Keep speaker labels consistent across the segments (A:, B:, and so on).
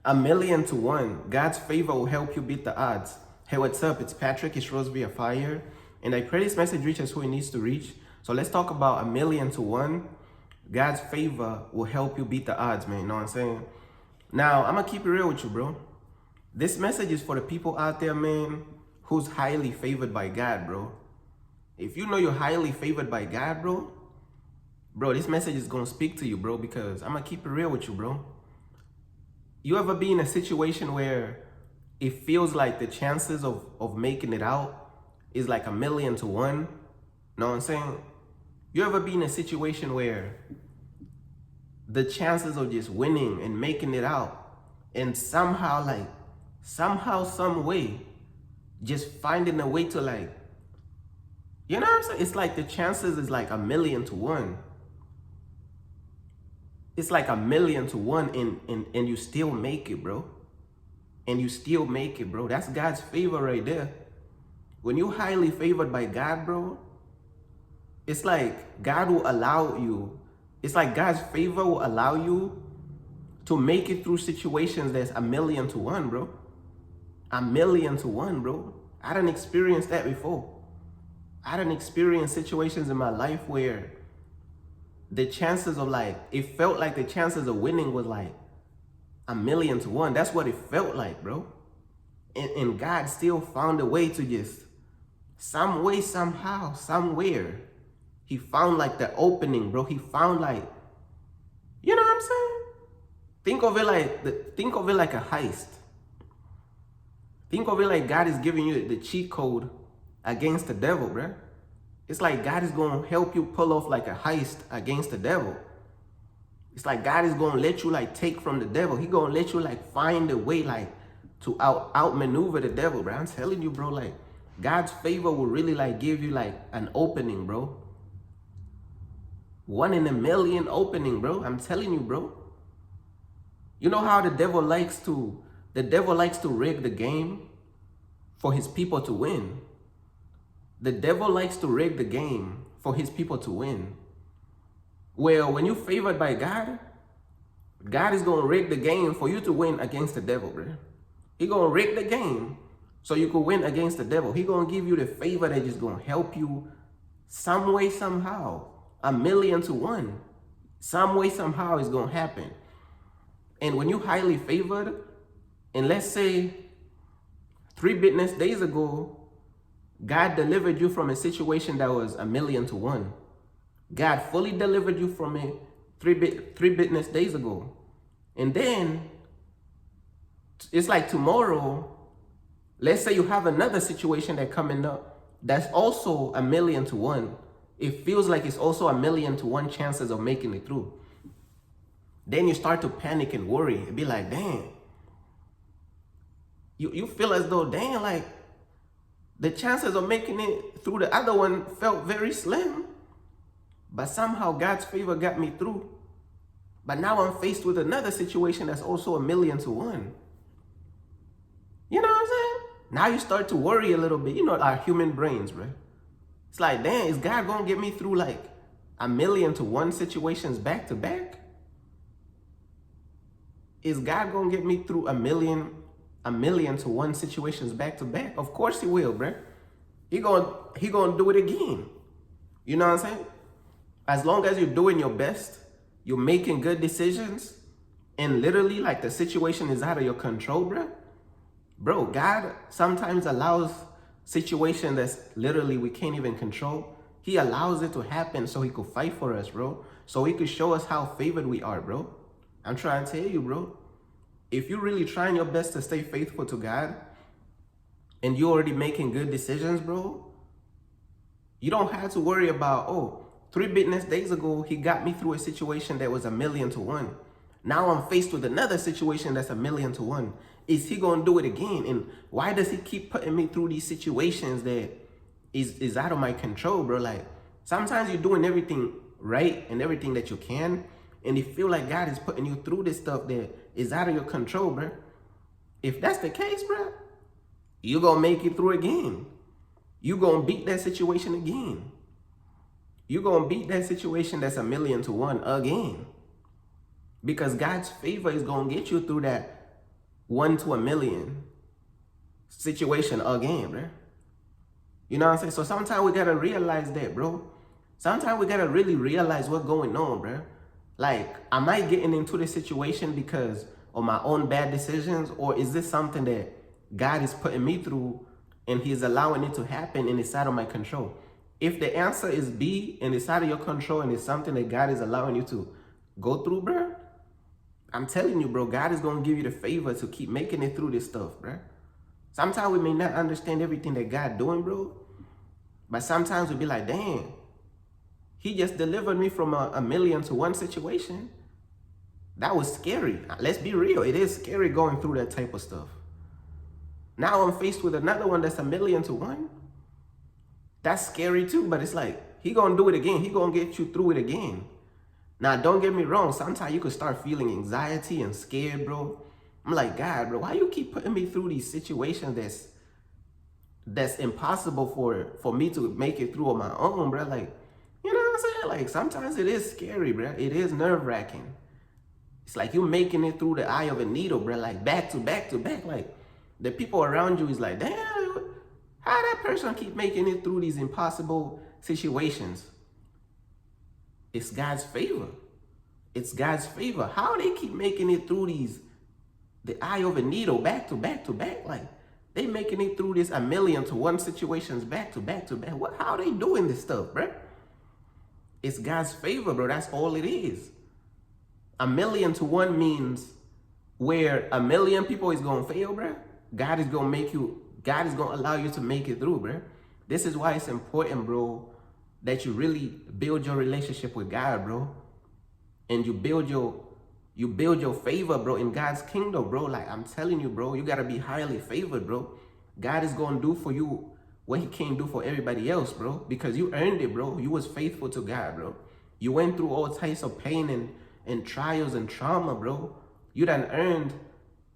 A: 1,000,000 to 1. God's favor will help you beat the odds. Hey, what's up? It's Patrick. It's Rose via Fire. And I pray this message reaches who it needs to reach. So let's talk about 1,000,000 to 1. God's favor will help you beat the odds, man. You know what I'm saying? Now, I'm going to keep it real with you, bro. This message is for the people out there, man, who's highly favored by God, bro. If you know you're highly favored by God, bro, this message is going to speak to you, bro, because I'm going to keep it real with you, bro. You ever be in a situation where it feels like the chances of making it out is like 1,000,000 to 1? Know what I'm saying? You ever be in a situation where the chances of just winning and making it out and somehow, some way, just finding a way to you know what I'm saying? It's like the chances is like 1,000,000 to 1. It's like 1,000,000 to 1 and you still make it, bro. And you still make it, bro. That's God's favor right there. When you're highly favored by God, bro, it's like God will allow you. It's like God's favor will allow you to make it through situations that's 1,000,000 to 1, bro. 1,000,000 to 1, bro. I done experienced that before. I done experienced situations in my life where the chances of it felt like the chances of winning was like 1,000,000 to 1. That's what it felt like, bro. And God still found a way to just, some way, somehow, somewhere, he found the opening, bro. He found you know what I'm saying? Think of it like a heist. Think of it like God is giving you the cheat code against the devil, bro. It's like God is going to help you pull off a heist against the devil. It's like God is going to let you take from the devil. He going to let you find a way to outmaneuver the devil, bro. I'm telling you, bro, God's favor will really give you an opening, bro. 1 in a million opening, bro. I'm telling you, bro. You know how the devil likes to rig the game for his people to win. The devil likes to rig the game for his people to win. Well, when you're favored by God, God is going to rig the game for you to win against the devil, bro. He's going to rig the game so you can win against the devil. He's going to give you the favor that is going to help you some way, somehow. 1,000,000 to 1. Some way, somehow it's going to happen. And when you're highly favored, and let's say 3 business days ago, God delivered you from a situation that was 1,000,000 to 1. God fully delivered you from it 3 business days ago. And then it's like tomorrow, let's say you have another situation that coming up that's also 1,000,000 to 1. It feels like it's also 1,000,000 to 1 chances of making it through. Then you start to panic and worry. It'd be like, dang. You feel as though, dang, the chances of making it through the other one felt very slim. But somehow God's favor got me through. But now I'm faced with another situation that's also 1,000,000 to 1. You know what I'm saying? Now you start to worry a little bit. You know, our human brains, right? It's like, damn, is God going to get me through 1,000,000 to 1 situations back to back? Is God going to get me through 1,000,000 to 1 situations back to back? Of course he will, bro. He gonna do it again. You know what I'm saying? As long as you're doing your best, you're making good decisions, and literally the situation is out of your control, bro. God sometimes allows situations that's literally we can't even control. He allows it to happen so he could fight for us, bro. So he could show us how favored we are, bro. I'm trying to tell you, bro. If you're really trying your best to stay faithful to God and you're already making good decisions, bro, you don't have to worry about, 3 business days ago, he got me through a situation that was 1,000,000 to 1. Now I'm faced with another situation that's 1,000,000 to 1. Is he going to do it again? And why does he keep putting me through these situations that is out of my control, bro? Sometimes you're doing everything right and everything that you can, and you feel like God is putting you through this stuff that is out of your control, bro. If that's the case, bro, you're going to make it through again. You're going to beat that situation again. You're going to beat that situation that's 1,000,000 to 1 again. Because God's favor is going to get you through that 1 to a million situation again, bro. You know what I'm saying? So sometimes we gotta realize that, bro. Sometimes we gotta really realize what's going on, bro. Like, am I getting into this situation because of my own bad decisions, or is this something that God is putting me through and He's allowing it to happen and it's out of my control? If the answer is B and it's out of your control and it's something that God is allowing you to go through, bro, I'm telling you, bro, God is gonna give you the favor to keep making it through this stuff, bro. Sometimes we may not understand everything that God doing, bro, but sometimes we be like, damn, He just delivered me from a million to one situation. That was scary. Let's be real. It is scary going through that type of stuff. Now I'm faced with another one that's a million to one. That's scary too, but it's like, He gonna do it again. He gonna get you through it again. Now, don't get me wrong. Sometimes you could start feeling anxiety and scared, bro. I'm like, God, bro, why you keep putting me through these situations that's impossible for me to make it through on my own, bro? Like, you know what I'm saying? Like, sometimes it is scary, bro. It is nerve-wracking. It's like you making it through the eye of a needle, bro. Like, back to back to back. Like, the people around you is like, damn, how that person keep making it through these impossible situations? It's God's favor. It's God's favor. How they keep making it through the eye of a needle, back to back to back. Like, they making it through this a million to one situations back to back to back. How they doing this stuff, bro? It's God's favor, bro. That's all it is. A million to one means where a million people is going to fail, bro. God is going to allow you to make it through, bro. This is why it's important, bro, that you really build your relationship with God, bro. And you build your favor, bro, in God's kingdom, bro. Like, I'm telling you, bro, you got to be highly favored, bro. God is going to do for you what He can't do for everybody else, bro, because you earned it, bro. You was faithful to God, bro. You went through all types of pain and trials and trauma, bro. You done earned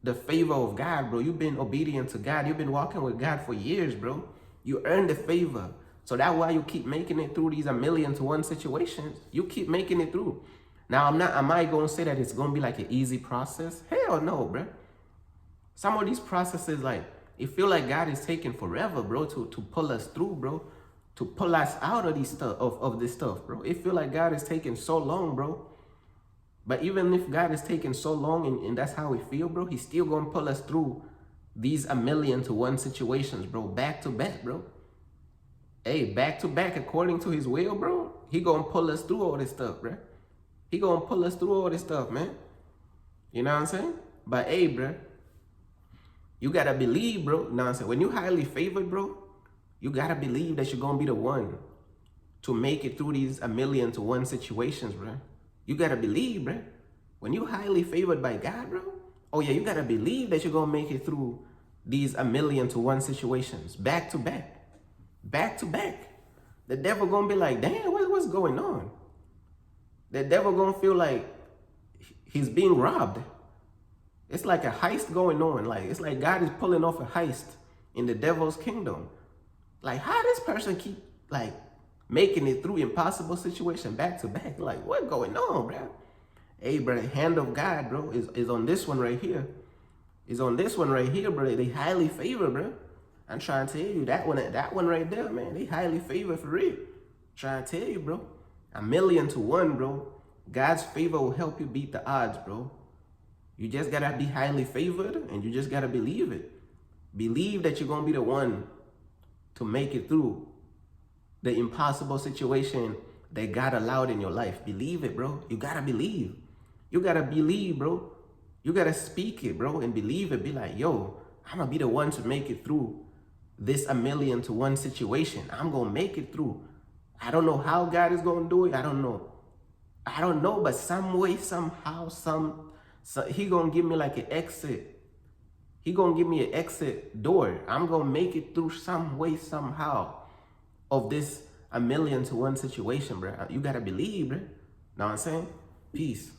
A: the favor of God, bro. You've been obedient to God. You've been walking with God for years, bro. You earned the favor. So that's why you keep making it through these a million to one situations. You keep making it through. Now, am I going to say that it's going to be like an easy process? Hell no, bro. Some of these processes, like, it feel like God is taking forever, bro, to pull us through, bro, to pull us out of these stuff, of this stuff, bro. It feel like God is taking so long, bro. But even if God is taking so long and that's how we feel, bro, He's still going to pull us through these a million to one situations, bro, back to back, bro. Hey, back to back according to His will, bro. He going to pull us through all this stuff, bro. He going to pull us through all this stuff, man. You know what I'm saying? But hey, bro, you got to believe, bro. You know what I'm saying? When you highly favored, bro, you got to believe that you're going to be the one to make it through these a million to one situations, bro. You got to believe, bro. When you highly favored by God, bro, oh yeah, you got to believe that you're going to make it through these a million to one situations back to back. Back to back. The devil going to be like, damn, what's going on? The devil going to feel like he's being robbed. It's like a heist going on. Like, it's like God is pulling off a heist in the devil's kingdom. Like, how this person keep, like, making it through impossible situation back to back? Like, what's going on, bro? Hey, bro, the hand of God, bro, is on this one right here. Is on this one right here, bro. They highly favored, bro. I'm trying to tell you, that one right there, man, they highly favored for real. Trying to tell you, bro. A million to one, bro. God's favor will help you beat the odds, bro. You just gotta be highly favored and you just gotta believe it. Believe that you're gonna be the one to make it through the impossible situation that God allowed in your life. Believe it, bro. You gotta believe. You gotta believe, bro. You gotta speak it, bro, and believe it. Be like, yo, I'm gonna be the one to make it through this a million to one situation. I'm gonna make it through. I don't know how God is gonna do it. I don't know, but some way, somehow, He gonna give me like an exit. He gonna give me an exit door. I'm gonna make it through some way, somehow, of this a million to one situation, bro. You gotta believe, bro. Know what I'm saying? Peace.